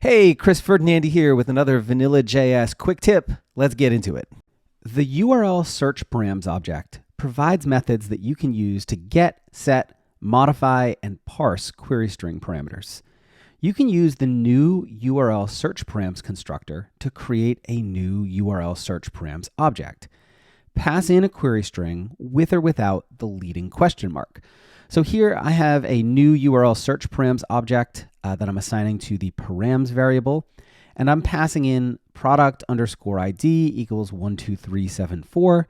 Hey, Chris Ferdinandi here with another Vanilla.js quick tip. Let's get into it. The URL search params object provides methods that you can use to get, set, modify, and parse query string parameters. You can use the new URL search params constructor to create a new URL search params object. Pass in a query string with or without the leading question mark. So here I have a new URL search params object that I'm assigning to the params variable, and I'm passing in product underscore ID equals 12374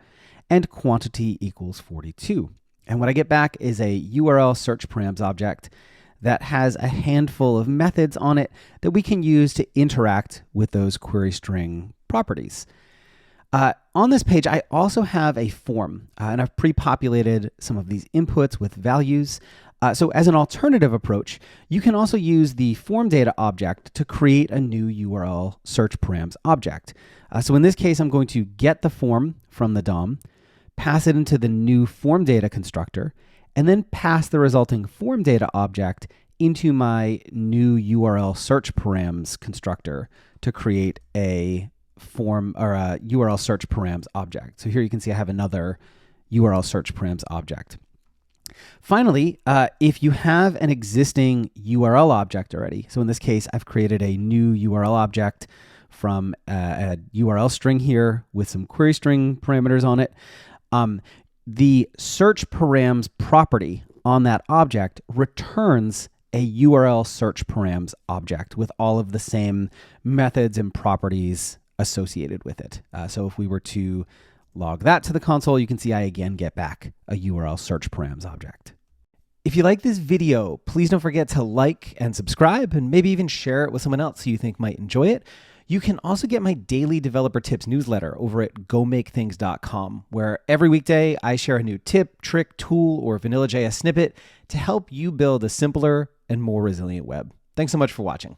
and quantity equals 42. And what I get back is a URL search params object that has a handful of methods on it that we can use to interact with those query string properties. On this page, I also have a form, and I've pre-populated some of these inputs with values. So as an alternative approach, you can also use the form data object to create a new URL search params object. So in this case, I'm going to get the form from the DOM, pass it into the new form data constructor, and then pass the resulting form data object into my new URL search params constructor to create a form or a URL search params object. So here you can see I have another URL search params object. Finally, if you have an existing URL object already, so in this case, I've created a new URL object from a URL string here with some query string parameters on it. The search params property on that object returns a URL search params object with all of the same methods and properties associated with it. So if we were to log that to the console, you can see I again get back a URL search params object. If you like this video, please don't forget to like and subscribe and maybe even share it with someone else who you think might enjoy it. You can also get my daily developer tips newsletter over at gomakethings.com, where every weekday I share a new tip, trick, tool, or Vanilla.js snippet to help you build a simpler and more resilient web. Thanks so much for watching.